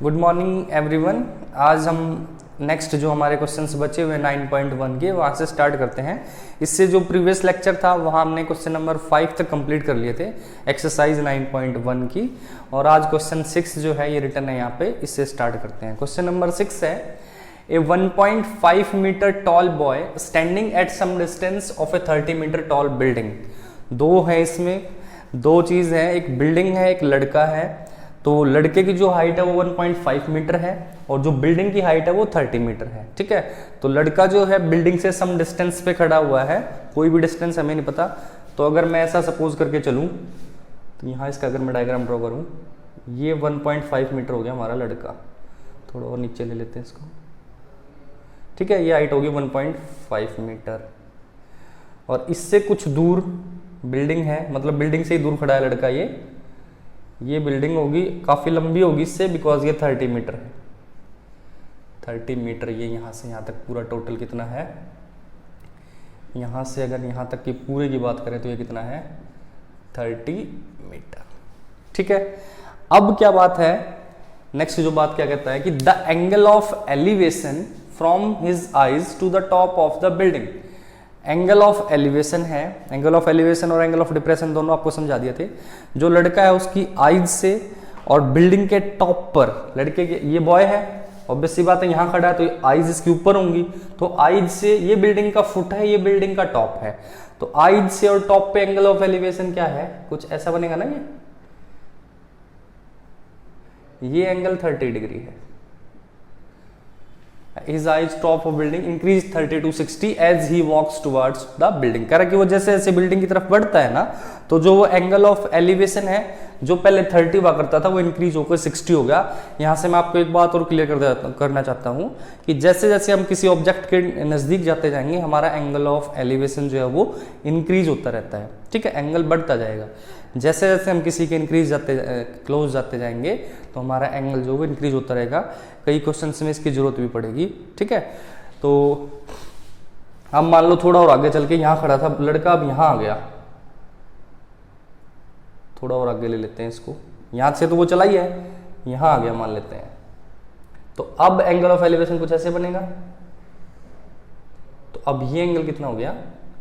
Good morning everyone. आज हम next जो हमारे क्वेश्चंस बचे हुए 9.1 के वहाँ से स्टार्ट करते हैं। इससे जो प्रीवियस लेक्चर था वहाँ हमने क्वेश्चन नंबर 5 तक कंप्लीट कर लिए थे एक्सरसाइज 9.1 की, और आज क्वेश्चन 6 जो है ये रिटर्न है यहाँ पे, इससे स्टार्ट करते हैं। क्वेश्चन नंबर 6 है a 1.5 metre tall boy standing at some distance of a 30 metre tall building. दो है इसमें, दो चीज़ है, एक बिल्डिंग है एक लड़का है। तो लड़के की जो हाइट है वो 1.5 मीटर है और जो बिल्डिंग की हाइट है वो 30 मीटर है। ठीक है, तो लड़का जो है बिल्डिंग से सम डिस्टेंस पे खड़ा हुआ है, कोई भी डिस्टेंस हमें नहीं पता। तो अगर मैं ऐसा सपोज करके चलूं तो यहाँ इसका अगर मैं डायग्राम ड्रॉ करूं, ये 1.5 मीटर हो गया हमारा लड़का। थोड़ा और नीचे ले लेते हैं इसको। ठीक है, ये हाइट होगी 1.5 मीटर और इससे कुछ दूर बिल्डिंग है, मतलब बिल्डिंग से ही दूर खड़ा है लड़का। ये बिल्डिंग होगी, काफ़ी लंबी होगी इससे, बिकॉज ये 30 मीटर है। 30 मीटर ये यहाँ से यहाँ तक पूरा टोटल कितना है, यहाँ से अगर यहाँ तक की पूरे की बात करें तो ये कितना है 30 मीटर। ठीक है, अब क्या बात है, नेक्स्ट जो बात क्या कहता है कि the angle of elevation from his eyes to the top of the building. Angle of elevation है, एंगल ऑफ एलिवेशन और एंगल ऑफ डिप्रेशन दोनों आपको समझा दिए थे। जो लड़का है उसकी आइज से और बिल्डिंग के टॉप पर, लड़के के ये बॉय है, ऑब्वियस सी बात है यहाँ खड़ा है तो आइज इसकी ऊपर होंगी। तो आइज से ये बिल्डिंग का फुट है, ये बिल्डिंग का टॉप है, तो आइज से और टॉप पे एंगल ऑफ एलिवेशन क्या है, कुछ ऐसा बनेगा ना। ये एंगल 30 डिग्री है। His eyes top of building increased 30 to 60 as he walks towards the building। कह रहा कि वो जैसे जैसे बिल्डिंग की तरफ बढ़ता है ना, तो जो वो एंगल ऑफ एलिवेशन है जो पहले 30 हुआ करता था वो इंक्रीज होकर 60 हो गया। यहाँ से मैं आपको एक बात और क्लियर करना चाहता हूँ कि जैसे जैसे हम किसी ऑब्जेक्ट के नज़दीक जाते जाएंगे हमारा एंगल ऑफ एलिवेशन जो है वो इंक्रीज होता रहता है। ठीक है, एंगल बढ़ता जाएगा। जैसे जैसे हम किसी के क्लोज जाते जाएंगे तो हमारा एंगल जो वो इंक्रीज होता रहेगा। कई क्वेश्चंस में इसकी जरूरत भी पड़ेगी। ठीक है, तो अब मान लो थोड़ा और आगे चल के यहाँ खड़ा था लड़का, अब यहाँ आ गया, थोड़ा और आगे ले लेते हैं इसको। यहाँ से तो वो चला ही है, यहाँ आ गया मान लेते हैं। तो अब एंगल ऑफ एलिवेशन कुछ ऐसे बनेगा। तो अब ये एंगल कितना हो गया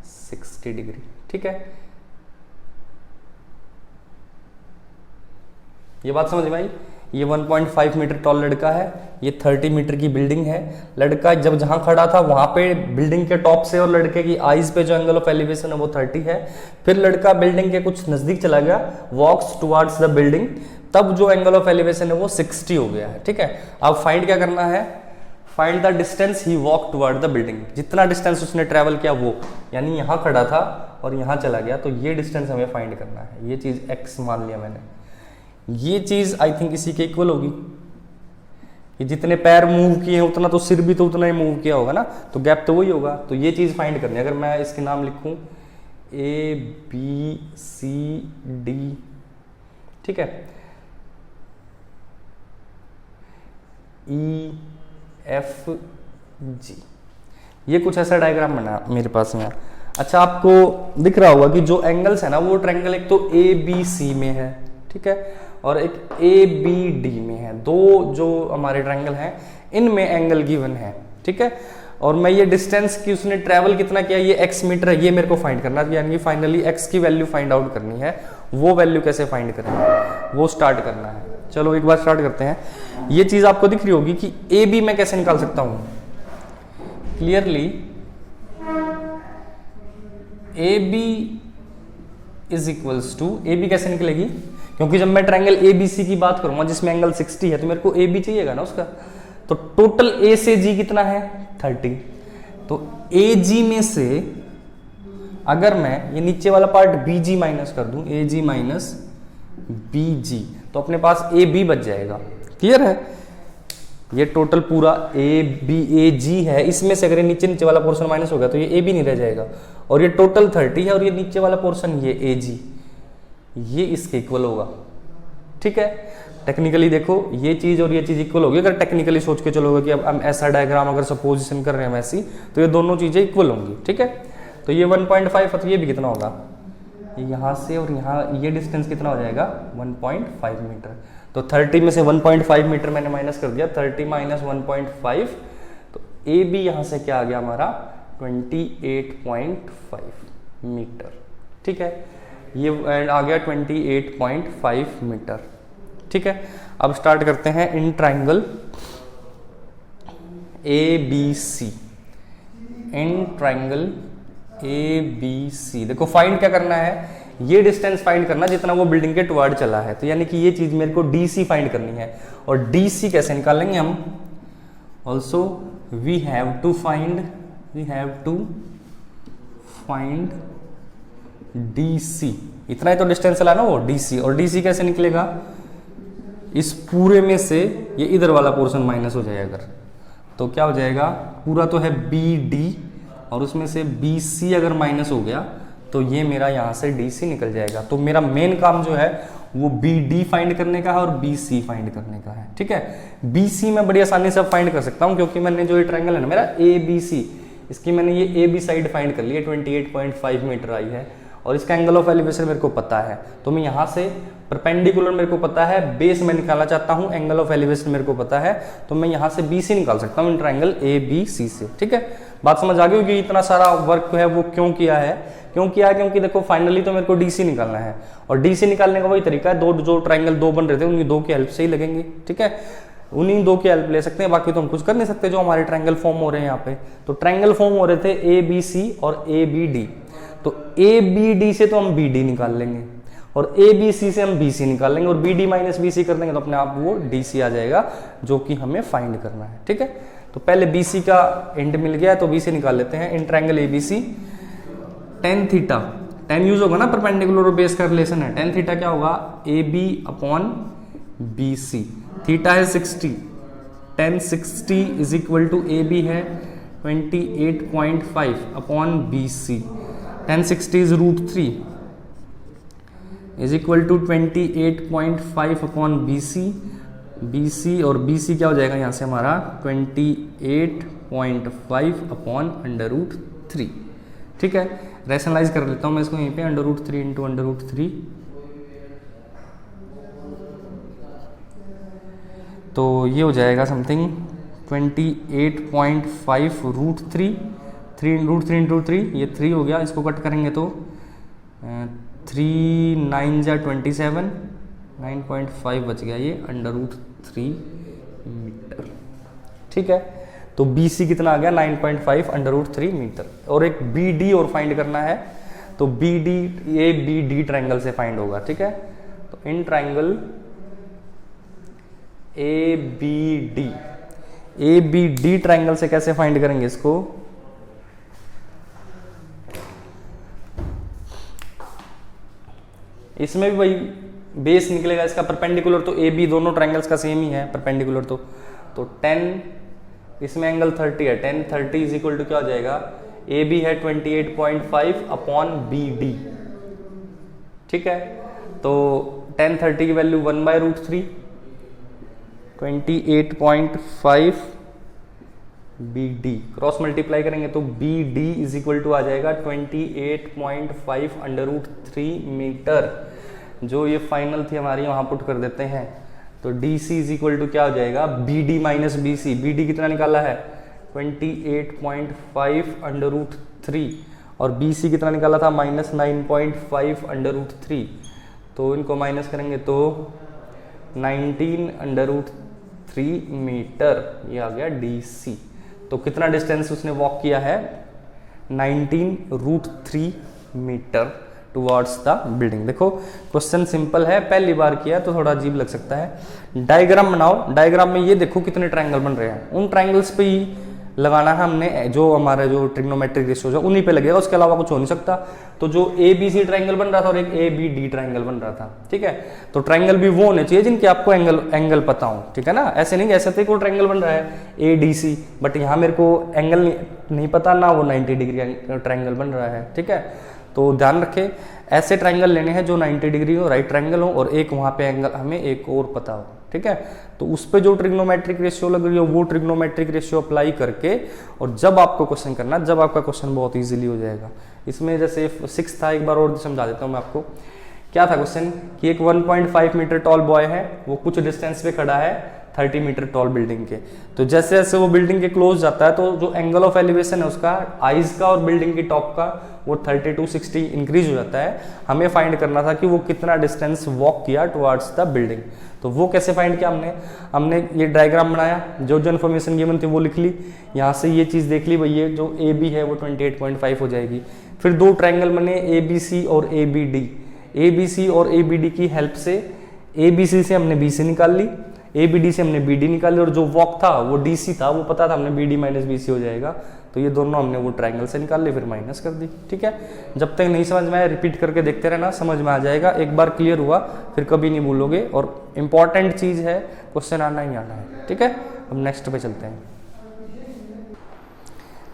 60 डिग्री। ठीक है, ये बात समझ में आई। ये 1.5 मीटर टॉल लड़का है, ये 30 मीटर की बिल्डिंग है। लड़का जब जहां खड़ा था वहां पे बिल्डिंग के टॉप से और लड़के की आइज पे जो एंगल ऑफ एलिवेशन है वो 30 है। फिर लड़का बिल्डिंग के कुछ नजदीक चला गया, वॉक्स टुवर्ड्स द बिल्डिंग, तब जो एंगल ऑफ एलिवेशन है वो 60 हो गया है। ठीक है, अब फाइंड क्या करना है, find the distance he walk toward the building. जितना डिस्टेंस उसने ट्रेवल किया वो, यानी यहाँ खड़ा था और यहाँ चला गया, तो ये डिस्टेंस हमें फाइंड करना है। ये चीज एक्स मान लिया मैंने, ये चीज आई थिंक इसी के इक्वल होगी कि जितने पैर मूव किए उतना तो सिर भी तो उतना ही मूव किया होगा ना, तो गैप तो वही होगा। तो ये चीज फाइंड करनी है। अगर मैं इसके नाम लिखूं ए बी सी डी, ठीक है, ई एफ जी, ये कुछ ऐसा डायग्राम बना मेरे पास में। अच्छा, आपको दिख रहा होगा कि जो एंगल्स है ना वो ट्रायंगल एक तो ए बी सी में है, ठीक है, और एक ए बी डी में है। दो जो हमारे ट्रायंगल हैं इनमें एंगल गिवन है। ठीक है, और मैं ये डिस्टेंस की उसने ट्रैवल कितना किया, ये x मीटर है, ये मेरे को फाइंड करना है। यानी फाइनली x की वैल्यू फाइंड आउट करनी है। वो वैल्यू कैसे फाइंड करेंगे वो स्टार्ट करना है। चलो एक बार स्टार्ट करते हैं। ये चीज आपको दिख रही होगी कि ए बी मैं कैसे निकाल सकता हूं clearly. A B is equals to, A B कैसे निकलेगी, क्योंकि जब मैं ट्रायंगल ए बी सी की बात करूंगा जिसमें एंगल 60 है तो मेरे को ए बी चाहिएगा ना उसका। तो टोटल ए से जी कितना है 30। तो ए जी में से अगर मैं ये नीचे वाला पार्ट बी जी माइनस कर दूं, ए जी माइनस बी जी, तो अपने पास ए बी बच जाएगा। क्लियर है, ये टोटल पूरा ए बी ए जी है, इसमें से अगर नीचे नीचे वाला पोर्शन माइनस हो गया तो ये ए बी नहीं रह जाएगा। और ये टोटल 30 है और ये नीचे वाला पोर्शन ये ए जी, ये इसके इक्वल होगा। ठीक है, टेक्निकली देखो ये चीज और ये चीज इक्वल होगी। अगर टेक्निकली सोच के चलोगे कि अब हम ऐसा डायग्राम अगर सपोजिशन कर रहे हैं वैसी, तो ये दोनों चीजें इक्वल होंगी। ठीक है, तो ये 1.5 है तो ये भी कितना होगा, यहाँ से और यहाँ ये डिस्टेंस कितना हो जाएगा 1.5 मीटर। तो 30 में से 1.5 मीटर मैंने माइनस कर दिया, 30 माइनस 1.5, तो ए बी यहाँ से क्या आ गया हमारा 28.5 मीटर। ठीक है, ये आ गया 28.5 मीटर। ठीक है, अब स्टार्ट करते हैं in triangle A B C. In triangle A B C देखो फाइंड क्या करना है, ये डिस्टेंस फाइंड करना जितना वो बिल्डिंग के टुवर्ड चला है। तो यानी कि ये चीज मेरे को डी सी फाइंड करनी है, और डी सी कैसे निकालेंगे हम, also we have to find D C. इतना ही तो डिस्टेंस चला ना वो डी सी, और डी सी कैसे निकलेगा, इस पूरे में से ये इधर वाला पोर्शन माइनस हो जाएगा अगर, तो क्या हो जाएगा, पूरा तो है बी डी और उसमें से बी सी अगर माइनस हो गया तो ये मेरा यहाँ से डी सी निकल जाएगा। तो मेरा मेन काम जो है वो बी डी फाइंड करने का है और बी सी फाइंड करने का है। ठीक है, बी सी मैं बड़ी आसानी से फाइंड कर सकता हूँ, क्योंकि मैंने जो ये ट्रायंगल है ना मेरा ए बी सी, इसकी मैंने ये ए बी साइड फाइंड कर ली है, 28.5 मीटर आई है, और इसका एंगल ऑफ एलिवेशन मेरे को पता है। तो मैं यहाँ से परपेंडिकुलर मेरे को पता है, बेस मैं निकालना चाहता हूँ, एंगल ऑफ एलिवेशन मेरे को पता है, तो मैं यहाँ से बी सी निकाल सकता हूँ इन ट्राइंगल ए बी सी से। ठीक है, बात समझ आ गई कि इतना सारा वर्क है वो क्यों किया है, क्योंकि देखो फाइनली तो मेरे को डी सी निकालना है, और डी सी निकालने का वही तरीका है, जो ट्राइंगल दो बन रहे थे उन्हीं दो की हेल्प से ही लगेंगे। ठीक है, उन्हीं दो की हेल्प ले सकते हैं, बाकी तो हम कुछ कर नहीं सकते जो हमारे ट्रायंगल फॉर्म हो रहे हैं यहाँ पे। तो ट्रायंगल फॉर्म हो रहे थे ए बी सी और ए बी डी, तो ए बी डी से तो हम बी डी निकाल लेंगे, और ए बी सी से हम बी सी निकाल लेंगे, और B D minus B C कर देंगे तो अपने आप वो डी सी आ जाएगा, जो कि हमें फाइंड करना है। ठीक है, तो पहले बी सी का एंड मिल गया तो बी सी निकाल लेते हैं in triangle A B C. Tan theta, tan use होगा ना, परपेंडिकुलर और बेस का रिलेशन है, टेन थीटा क्या होगा, A B upon B C, theta है 60, tan 60 is equal to A B है 28.5 upon B C, tan 60 is √3 is equal to 28.5 upon B C, B C और बी सी क्या हो जाएगा यहाँ से हमारा 28.5 अपॉन √3। ठीक है, रैशनलाइज कर लेता हूँ मैं इसको यहीं पे, √3 इंटू √3, तो ये हो जाएगा समथिंग 28.5 √3, 3 इंटू 3 ये 3 हो गया, इसको कट करेंगे तो 3 9 जा 27, 9.5 बच गया ये √3 मीटर। ठीक है, तो बी सी कितना आ गया 9.5 √3 मीटर, और एक बी डी और फाइंड करना है, तो B D A B D triangle से फाइंड होगा। ठीक है, तो in triangle A B D triangle से कैसे फाइंड करेंगे इसको, इसमें भी वही बेस निकलेगा इसका परपेंडिकुलर, तो ए बी दोनों ट्राइंगल्स का सेम ही है परपेंडिकुलर, तो 10 इसमें एंगल 30 है, 10 30 इज इक्वल टू क्या हो जाएगा, ए बी है 28.5 अपॉन बी डी। ठीक है, तो 10 30 की value 1/√3, 28.5 B D cross multiply करेंगे तो B D is equal to आ जाएगा 28.5 √3 मीटर, जो ये फाइनल थी हमारी वहां पुट कर देते हैं, तो D C is equal to क्या हो जाएगा, B D minus B C, B D कितना निकाला है 28.5 √3, और बी सी कितना निकाला था -9.5 √3, तो इनको माइनस करेंगे तो 19 √3 मीटर, ये आ गया डी सी। तो कितना डिस्टेंस उसने वॉक किया है 19 √3 मीटर टुवर्ड्स द बिल्डिंग। देखो क्वेश्चन सिंपल है, पहली बार किया तो थोड़ा अजीब लग सकता है। डायग्राम बनाओ, डायग्राम में ये देखो कितने ट्रायंगल बन रहे हैं, उन ट्रायंगल्स पे ही लगाना है हमने, जो हमारा जो ट्रिग्नोमेट्रिक रेशियोज है उन्हीं पे लगेगा, उसके अलावा कुछ हो नहीं सकता। तो जो ए बी सी ट्रायंगल बन रहा था और एक ए बी डी ट्रायंगल बन रहा था, ठीक है, तो ट्रायंगल भी वो होने चाहिए जिनके आपको एंगल पता हो, ठीक है ना, ऐसे नहीं ऐसे तो कोई ट्रायंगल बन रहा है ए डी सी, बट यहाँ मेरे को एंगल नहीं पता ना, वो 90 डिग्री ट्रायंगल बन रहा है, ठीक है। तो ध्यान रखें, ऐसे ट्रायंगल लेने हैं जो 90 डिग्री हो, राइट ट्रायंगल हो, और एक वहाँ पे एंगल हमें एक और पता हो, ठीक है। तो उस पे जो ट्रिग्नोमेट्रिक रेशियो लग रही हो वो ट्रिग्नोमेट्रिक रेशियो अप्लाई करके, और जब आपको क्वेश्चन करना, जब आपका क्वेश्चन बहुत इजीली हो जाएगा। इसमें जैसे 6 था, एक बार और समझा देता हूँ मैं आपको, क्या था क्वेश्चन कि एक 1.5 मीटर टॉल बॉय है, वो कुछ डिस्टेंस पे खड़ा है 30 मीटर टॉल बिल्डिंग के। तो जैसे जैसे वो बिल्डिंग के क्लोज जाता है तो जो एंगल ऑफ एलिवेशन है उसका आइज का और बिल्डिंग की टॉप का वो 30 to 60 इंक्रीज हो जाता है। हमें फाइंड करना था कि वो कितना डिस्टेंस वॉक किया टुवर्ड्स द बिल्डिंग। तो वो कैसे फाइंड किया हमने ये डायग्राम बनाया, जो जो इन्फॉर्मेशन गिवन थी वो लिख ली, यहाँ से ये चीज़ देख ली भाई ये जो ए बी है वो 28.5 हो जाएगी। फिर दो ट्रायंगल बने ए बी सी और A B D. A B C और ए बी डी की हेल्प से ए बी सी से हमने बी सी निकाल ली, ए बी डी से हमने बी डी निकाली, और जो वॉक था वो डी सी था, वो पता था हमने B D minus B C हो जाएगा। तो ये दोनों हमने वो ट्रायंगल से निकाल ली, फिर माइनस कर दी। ठीक है, जब तक नहीं समझ में आया रिपीट करके देखते रहना, समझ में आ जाएगा। एक बार क्लियर हुआ फिर कभी नहीं भूलोगे, और इंपॉर्टेंट चीज़ है, क्वेश्चन आना ही आना है। ठीक है, अब नेक्स्ट पे चलते हैं।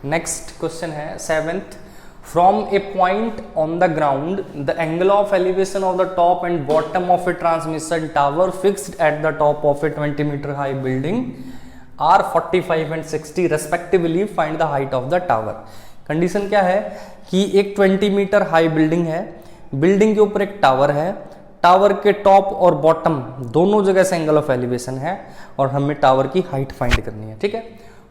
नेक्स्ट क्वेश्चन है 7th। From a point on the ground, the angle of elevation of the top and bottom of a transmission tower fixed at the top of a 20 meter high building are 45 and 60 respectively. Find the height of the tower. Condition क्या है कि एक 20 metre high building है, building के ऊपर एक tower है, tower के टॉप और बॉटम दोनों जगह से एंगल ऑफ एलिवेशन है, और हमें टावर की हाइट फाइंड करनी है। ठीक है,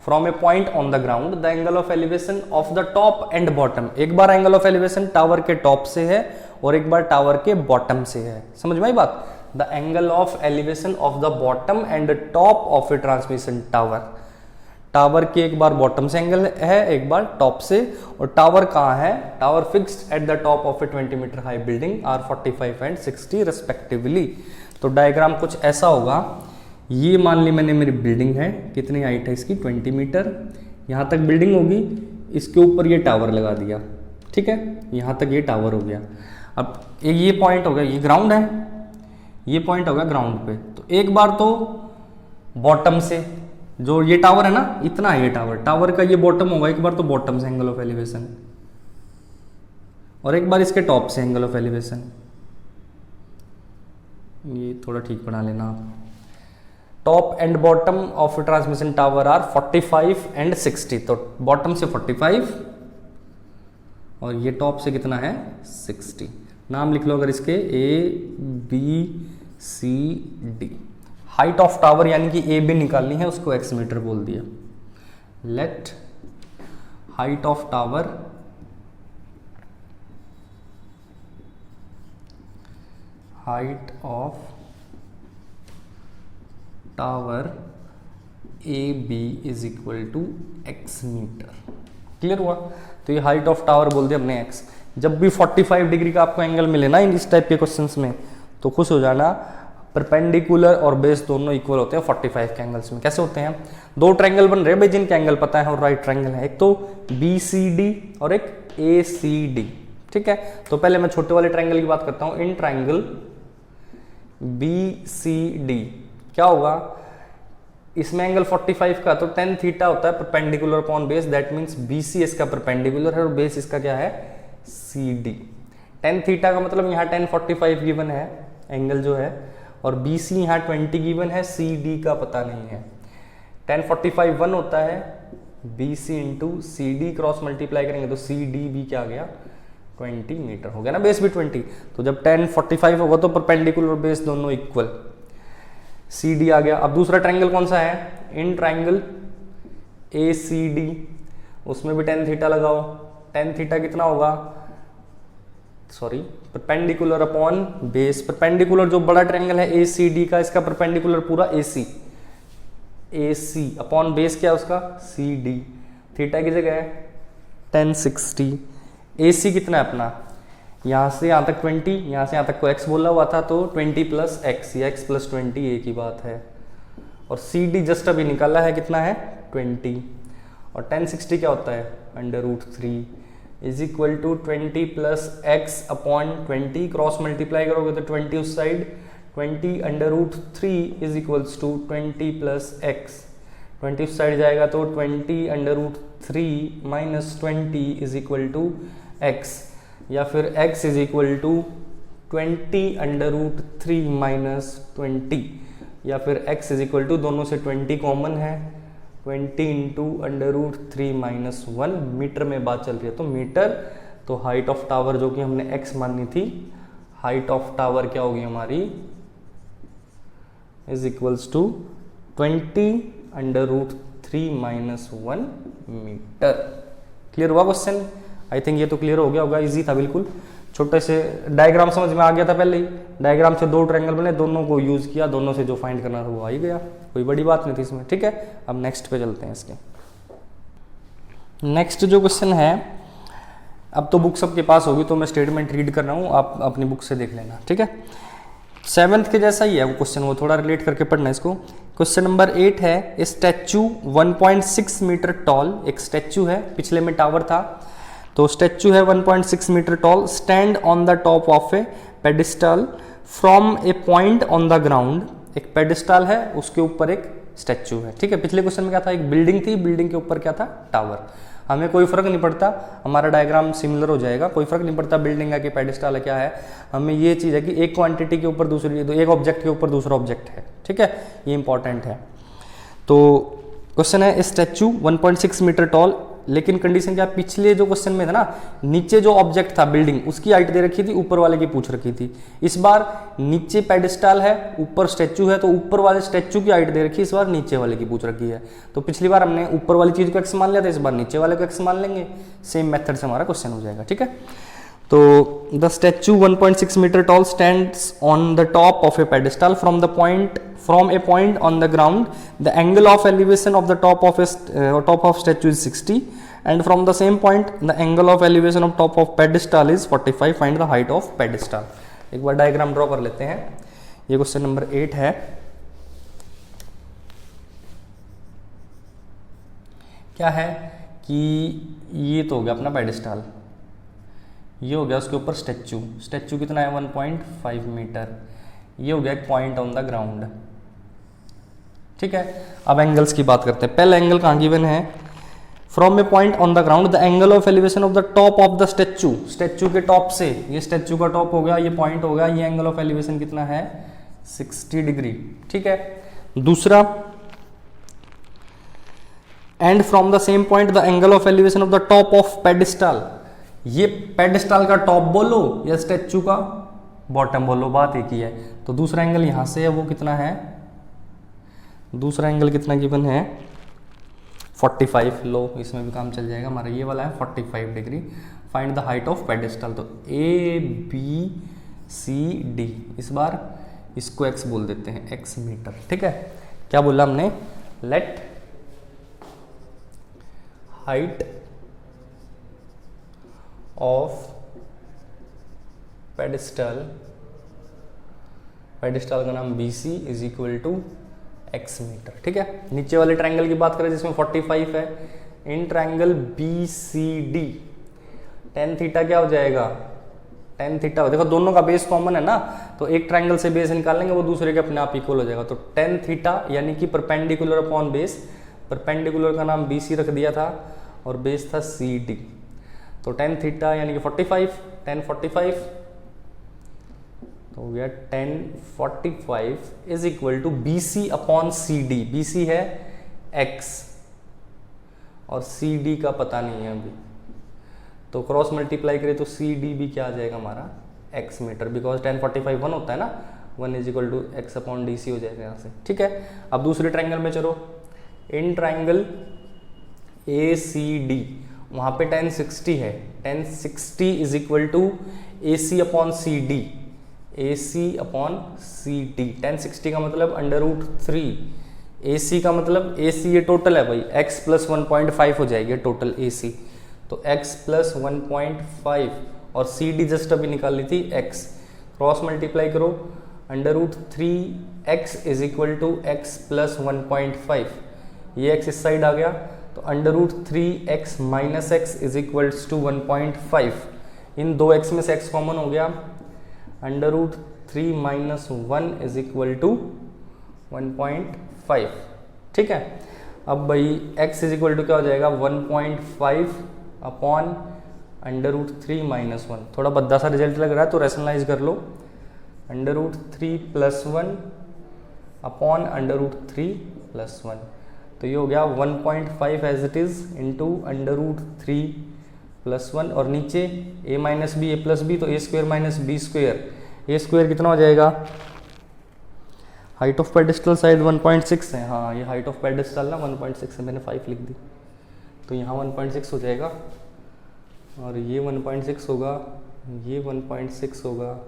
from a point on the ground the angle of elevation of the top and bottom. एक बार एंगल ऑफ एलिवेशन टावर के टॉप से है और एक बार टावर के बॉटम से है। समझ में आई बात? The angle of elevation of the bottom and top of A transmission tower. Tower के एक बार बॉटम से एंगल है, एक बार टॉप से, और टावर कहाँ है? Tower fixed at the top of a 20 metre high building are 45 and 60 respectively. तो डायग्राम कुछ ऐसा होगा, ये मान ली मैंने मेरी बिल्डिंग है, कितनी हाइट है इसकी? 20 मीटर। यहाँ तक बिल्डिंग होगी, इसके ऊपर ये टावर लगा दिया। ठीक है, यहाँ तक ये टावर हो गया। अब ये पॉइंट हो गया, ये ग्राउंड है, ये पॉइंट हो गया ग्राउंड पे। तो एक बार तो बॉटम से, जो ये टावर है ना, इतना है ये टावर, टावर का ये बॉटम होगा, एक बार तो बॉटम से एंगल ऑफ एलिवेशन, और एक बार इसके टॉप से एंगल ऑफ एलिवेशन। ये थोड़ा ठीक बना लेना आप। Top and bottom of transmission tower are 45 and 60। तो बॉटम से 45 और ये टॉप से कितना है? 60। नाम लिख लो अगर इसके, A B C D. Height of tower यानी कि ए बी निकालनी है, उसको एक्स मीटर बोल दिया। Let height of tower tower A B is equal to X metre. Clear हुआ? तो ये हाइट ऑफ टावर बोल दिया हमने एक्स। जब भी 45 डिग्री का आपको एंगल मिले ना इस टाइप के क्वेश्चंस में, तो खुश हो जाना, परपेंडिकुलर और बेस दोनों इक्वल होते हैं 45 के एंगल्स में। कैसे होते हैं? दो ट्रायंगल बन रहे हैं भाई जिनके एंगल पता है और राइट ट्रायंगल है, एक तो बी सी डी और एक ए सी डी। ठीक है, तो पहले मैं छोटे वाले ट्रायंगल की बात करता हूं। In triangle B C D क्या होगा? इसमें एंगल 45 का तो tan थीटा होता है perpendicular upon base, that means BC इसका परपेंडिकुलर है और बेस इसका क्या है? CD। tan थीटा का मतलब यहाँ tan 45 गिवन है एंगल जो है, और BC यहाँ 20 गिवन है, CD का पता नहीं है। tan 45 1 होता है, BC into CD cross multiply करेंगे तो CD भी क्या आ गया? 20 मीटर हो गया ना, बेस भी 20। तो जब tan 45 होगा तो परपेंडिकुलर और बेस दोनों इक्वल, CD आ गया। अब दूसरा ट्रायंगल कौन सा है? इन ट्रायंगल ACD, उसमें भी tan थीटा लगाओ। tan थीटा कितना होगा? Sorry, perpendicular upon base. Perpendicular जो बड़ा ट्रायंगल है ACD का, इसका परपेंडिकुलर पूरा AC अपॉन बेस क्या है उसका? CD। थीटा की जगह है tan 60। AC कितना है अपना? यहाँ से यहाँ तक 20, यहाँ से यहाँ तक को x बोला हुआ था तो 20 प्लस x, या x प्लस 20 एक ही बात है। और CD जस्ट अभी निकाला है, कितना है? 20। और tan 60 क्या होता है? √3 is equal to 20 plus x upon 20। Cross multiply करोगे तो 20 उस side, 20 √3 is equals to 20 plus x। 20 उस साइड जाएगा तो 20 √3 minus 20 is equal to x, या फिर x is equal to 20 √3 minus 20, या फिर x इज इक्वल टू, दोनों से 20 कॉमन है, 20 इंटू √3 माइनस 1। मीटर में बात चल रही है तो मीटर। तो हाइट ऑफ टावर जो कि हमने x माननी थी, हाइट ऑफ टावर क्या होगी हमारी, is equals to 20√3 - 1 metre. Clear हुआ क्वेश्चन? आई थिंक ये तो क्लियर हो गया होगा, इजी था बिल्कुल। छोटे से डायग्राम समझ में आ गया था पहले ही, डायग्राम से दो ट्रायंगल बने, दोनों को यूज किया, दोनों से जो फाइंड करना था वो आ ही गया, कोई बड़ी बात नहीं थी इसमें। ठीक है, अब नेक्स्ट पे चलते हैं इसके। नेक्स्ट जो क्वेश्चन है, अब तो बुक सबके पास होगी तो मैं स्टेटमेंट रीड कर रहा हूँ, आप अपनी बुक से देख लेना। ठीक है, 7th के जैसा ही है वो क्वेश्चन, वो थोड़ा रिलेट करके पढ़ना इसको। क्वेश्चन नंबर 8 है, स्टैचू 1.6 मीटर टॉल, एक स्टैचू है, पिछले में टावर था, तो स्टैचू है 1.6 metre tall, stand on the top of a pedestal from a point on the ground. एक पेडिस्टल है, उसके ऊपर एक स्टैचू है। ठीक है, पिछले क्वेश्चन में क्या था, एक बिल्डिंग थी, बिल्डिंग के ऊपर क्या था, टावर। हमें कोई फर्क नहीं पड़ता, हमारा डायग्राम सिमिलर हो जाएगा, कोई फर्क नहीं पड़ता बिल्डिंग है कि पेडिस्टल है क्या है, हमें ये चीज़ है कि एक क्वांटिटी के ऊपर दूसरी, एक ऑब्जेक्ट के ऊपर दूसरा ऑब्जेक्ट है। ठीक है, ये इंपॉर्टेंट है। तो क्वेश्चन है स्टैचू 1.6 मीटर टॉल, लेकिन कंडीशन क्या, पिछले जो क्वेश्चन में था ना, नीचे जो ऑब्जेक्ट था बिल्डिंग, उसकी हाइट दे रखी थी, ऊपर वाले की पूछ रखी थी। इस बार नीचे पेडिस्टल है, ऊपर स्टैचू है, तो ऊपर वाले स्टैचू की हाइट दे रखी है, इस बार नीचे वाले की पूछ रखी है। तो पिछली बार हमने ऊपर वाली चीज को एक्स मान लिया था, इस बार नीचे वाले को एक्स मान लेंगे, सेम मेथड से हमारा क्वेश्चन हो जाएगा। ठीक है, तो the statue 1.6 metre tall stands on the top of a pedestal from a point on the ground. The angle of elevation of the top of statue is 60, and from the same point the angle of elevation of top of pedestal is 45. Find the height of pedestal. एक बार diagram draw कर लेते हैं। ये question number 8 है। क्या है कि ये तो हो गया अपना पेडिस्टल, ये हो गया उसके ऊपर स्टैचू, स्टैचू कितना है 1.5 मीटर, ये हो गया एक पॉइंट ऑन द ग्राउंड। ठीक है, अब एंगल्स की बात करते हैं। पहला एंगल कहाँ गिवन है, from a point on the ground the angle of elevation of the top of the statue, statue के टॉप से, ये स्टैचू का टॉप हो गया, ये पॉइंट हो गया, ये एंगल ऑफ एलिवेशन कितना है 60 डिग्री। ठीक है, दूसरा, and from the same point the angle of elevation of the top of pedestal, ये पेडिस्टल का टॉप बोलो या स्टैचू का बॉटम बोलो, बात एक ही है। तो दूसरा एंगल यहां से है, वो कितना है, दूसरा एंगल कितना गिवन है 45। लो, इसमें भी काम चल जाएगा हमारा, ये वाला है 45 degree. Find the height of pedestal, तो ABCD, इस बार इसको x बोल देते हैं, x मीटर। ठीक है, क्या बोला हमने, let height of pedestal, pedestal का नाम BC is equal to x metre. ठीक है, नीचे वाले ट्रायंगल की बात करें जिसमें 45 है, in triangle BCD tan theta क्या हो जाएगा, tan थीटा, देखो दोनों का बेस कॉमन है ना, तो एक ट्रायंगल से बेस निकालेंगे वो दूसरे के अपने आप इक्वल हो जाएगा। तो tan थीटा यानी कि परपेंडिकुलर अपॉन बेस, परपेंडिकुलर का नाम BC रख दिया था और बेस था CD, तो tan थीटा यानी कि 45, tan 45 तो हो गया tan 45 is equal to BC upon CD। BC है x और CD का पता नहीं है अभी, तो क्रॉस मल्टीप्लाई करें तो CD भी क्या आ जाएगा हमारा x मीटर, बिकॉज tan 45 1 होता है ना, 1 is equal to x upon DC हो जाएगा यहाँ से। ठीक है, अब दूसरे ट्रायंगल में चलो, इन ट्रायंगल ACD, वहाँ पे tan 60 है, tan 60 is equal to AC upon CD, AC upon CD। tan 60 का मतलब √3, AC का मतलब AC ये टोटल है भाई, x प्लस 1.5 हो जाएगी टोटल AC, तो x प्लस 1.5 और CD जस्ट अभी निकाल ली थी x, क्रॉस मल्टीप्लाई करो, √3x is equal to x plus 1.5, ये x इस साइड आ गया, तो √3x minus x is equals to 1.5, इन दो x में से x कॉमन हो गया, √3 माइनस 1 इज इक्वल टू 1.5। ठीक है, अब भाई x इज इक्वल टू क्या हो जाएगा 1.5 अपॉन √3 माइनस 1, थोड़ा भद्दा सा रिजल्ट लग रहा है तो रैशनलाइज कर लो, √3 प्लस 1 अपॉन √3 प्लस 1, तो ये हो गया 1.5 as it is into √3 plus 1, और नीचे a minus B A plus B, तो a square minus B square A square कितना हो जाएगा, हाइट ऑफ पेडिस्टल शायद 1.6 है, हाँ ये हाइट ऑफ पेडिस्टल ना 1.6 है, मैंने 5 लिख दी, तो यहाँ 1.6 हो जाएगा और ये 1.6 होगा, ये 1.6 होगा,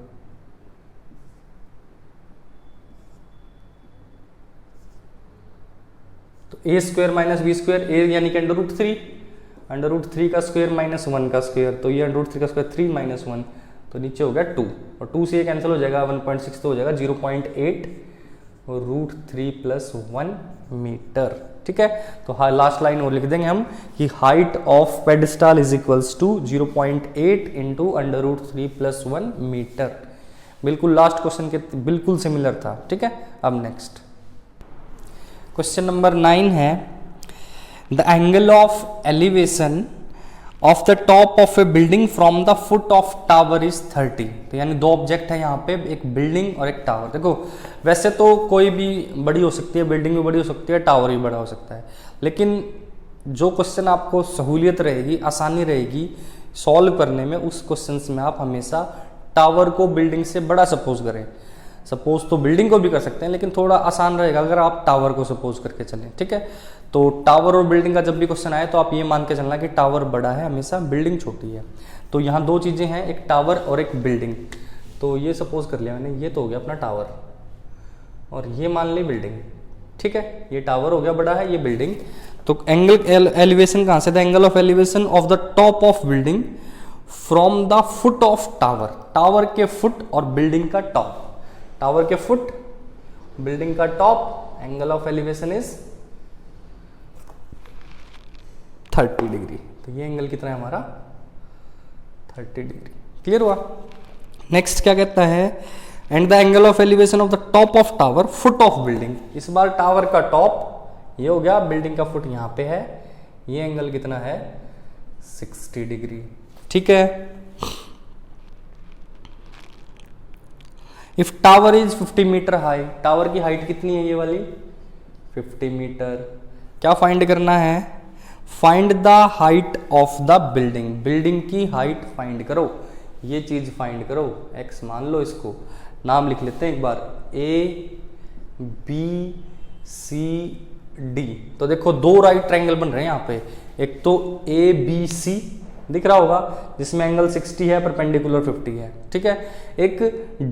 तो ए स्क्वायर माइनस बी स्क्वायर, ए यानी कि अंडर रूट थ्री का स्क्वायर माइनस 1 का स्क्वायर, तो ये अंडर रूट 3 का स्क्वायर 3 माइनस 1, तो नीचे हो गया 2 और 2 से ये कैंसिल हो जाएगा, 1.6 तो हो जाएगा 0.8 और रूट 3 प्लस 1 मीटर। ठीक है, तो हाँ लास्ट लाइन और लिख देंगे हम कि height of pedestal is equals to 0.8 into under root 3 plus 1 metre. बिल्कुल लास्ट क्वेश्चन के बिल्कुल सिमिलर था। ठीक है, अब नेक्स्ट क्वेश्चन नंबर 9 है, the angle of elevation of the top of A building from the foot of tower is 30। तो यानी दो ऑब्जेक्ट है यहाँ पे, एक बिल्डिंग और एक टावर। देखो वैसे तो कोई भी बड़ी हो सकती है, बिल्डिंग भी बड़ी हो सकती है, टावर भी बड़ा हो सकता है, लेकिन जो क्वेश्चन आपको सहूलियत रहेगी, आसानी रहेगी सॉल्व करने में, उस क्वेश्चन में आप हमेशा टावर को बिल्डिंग से बड़ा सपोज करें। सपोज तो बिल्डिंग को भी कर सकते हैं, लेकिन थोड़ा आसान रहेगा अगर आप टावर को सपोज करके चलें। ठीक है, तो टावर और बिल्डिंग का जब भी क्वेश्चन आए तो आप ये मान के चलना कि टावर बड़ा है हमेशा, बिल्डिंग छोटी है। तो यहाँ दो चीज़ें हैं, एक टावर और एक बिल्डिंग। तो ये सपोज कर लिया मैंने, ये तो हो गया अपना टावर और ये मान ली बिल्डिंग। ठीक है, ये टावर हो गया बड़ा है, ये बिल्डिंग। तो एंगल एलिवेशन कहाँ से, the angle of elevation of the top of building from the foot of tower. Tower के फुट और बिल्डिंग का टॉप, टावर के फुट बिल्डिंग का top, angle of elevation is 30 degree. तो ये एंगल कितना है हमारा, 30 डिग्री। क्लियर हुआ। नेक्स्ट क्या कहता है, and the angle of elevation of the top of tower foot of building. इस बार टावर का टॉप ये हो गया, बिल्डिंग का फुट यहाँ पे है, ये एंगल कितना है 60 डिग्री। ठीक है, if tower is 50 metre high, tower की हाइट कितनी है ये वाली 50 मीटर। क्या फाइंड करना है, find the height of the building. Building की हाइट फाइंड करो, ये चीज फाइंड करो, एक्स मान लो, इसको नाम लिख लेते हैं एक बार, ए बी सी डी। तो देखो दो राइट ट्रायंगल बन रहे हैं यहाँ पे, एक तो ए बी सी दिख रहा होगा जिसमें एंगल 60 है, परपेंडिकुलर 50 है। ठीक है, एक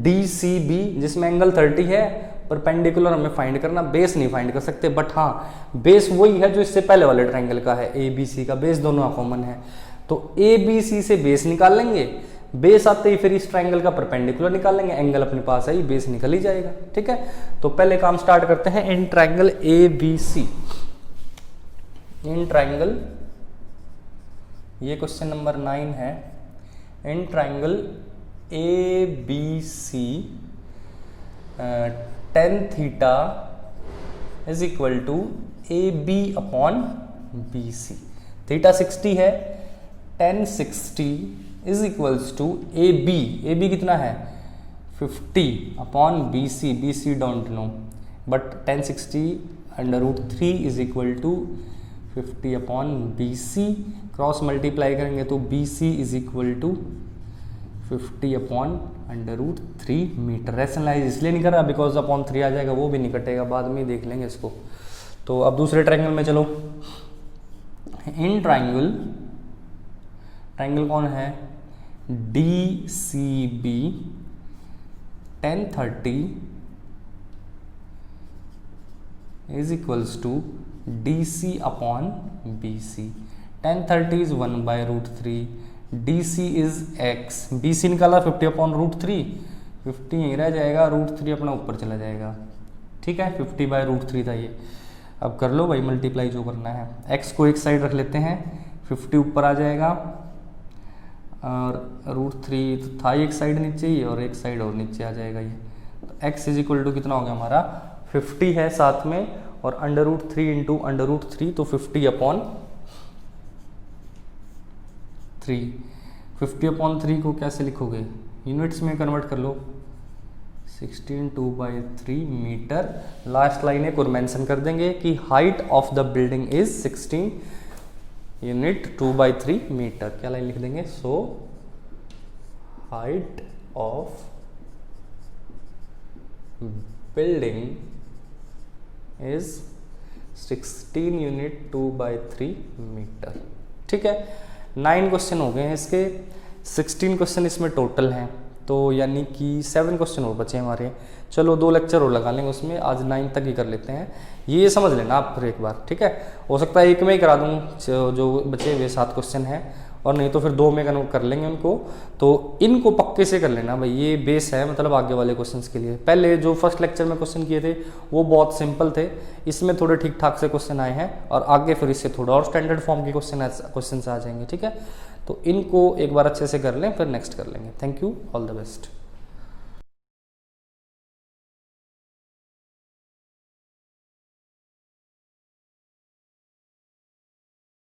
डी सी बी जिसमें एंगल 30 है, परपेंडिकुलर हमें फाइंड करना, बेस नहीं फाइंड कर सकते, बट हाँ बेस वही है जो इससे पहले वाले ट्रायंगल का है, ए बी सी का बेस दोनों कॉमन है। तो ए बी सी से बेस निकाल लेंगे, बेस आते ही फिर इस ट्रायंगल का परपेंडिकुलर निकाल लेंगे, एंगल अपने पास है, बेस निकल ही जाएगा। ठीक है, तो पहले काम स्टार्ट करते हैं in triangle A B C. In triangle, ये क्वेश्चन नंबर 9 है, in triangle A B C tan theta is equal to A B upon B C. Theta 60 है, tan 60 is equals to A B कितना है 50 upon B C don't know, but tan 60 under root 3 is equal to 50 upon B C. Cross multiply करेंगे तो B C is equal to 50 upon under root 3 metre. Rationalise इसलिए नहीं कर रहा because upon 3 आ जाएगा, वो भी नहीं कटेगा, बाद में देख लेंगे इसको। तो अब दूसरे ट्रायंगल में चलो। इन ट्रायंगल कौन है, D C B tan 30 is equals to D C upon B C. tan 30 is 1/√3, D C is x, B C निकाला 50 अपॉन √3, 50 यहीं रह जाएगा, √3 अपना ऊपर चला जाएगा। ठीक है, 50/√3 था ये। अब कर लो भाई मल्टीप्लाई जो करना है, x को एक साइड रख लेते हैं, 50 ऊपर आ जाएगा और √3 तो था एक साइड नीचे ही और एक साइड और नीचे आ जाएगा ये। तो x इज इक्वल टू कितना हो गया हमारा 50 है साथ में और √3 इंटू √3 तो 50 अपॉन 3। 50 अपॉन 3 को कैसे लिखोगे, यूनिट्स में कन्वर्ट कर लो, 16/2/3 मीटर। लास्ट लाइन एक और मेंशन कर देंगे कि height of the building is 16 unit 2/3 metre. क्या लाइन लिख देंगे, so height of building is 16 unit 2/3 metre. ठीक है, 9 क्वेश्चन हो गए हैं इसके, 16 क्वेश्चन इसमें टोटल हैं, तो यानी कि 7 क्वेश्चन और बचे हमारे। चलो 2 लेक्चर और लगा लेंगे उसमें, आज 9 तक ही कर लेते हैं। ये समझ लेना आप फिर एक बार, ठीक है। हो सकता है एक में ही करा दूँ जो बचे हुए 7 क्वेश्चन हैं, और नहीं तो फिर 2 में कर लेंगे उनको। तो इनको पक्के से कर लेना भाई, ये बेस है मतलब आगे वाले क्वेश्चंस के लिए। पहले जो फर्स्ट लेक्चर में क्वेश्चन किए थे वो बहुत सिंपल थे, इसमें थोड़े ठीक ठाक से क्वेश्चन आए हैं, और आगे फिर इससे थोड़ा और स्टैंडर्ड फॉर्म के क्वेश्चन आ जाएंगे। ठीक है, तो इनको एक बार अच्छे से कर लें, फिर नेक्स्ट कर लेंगे। Thank you, all the best.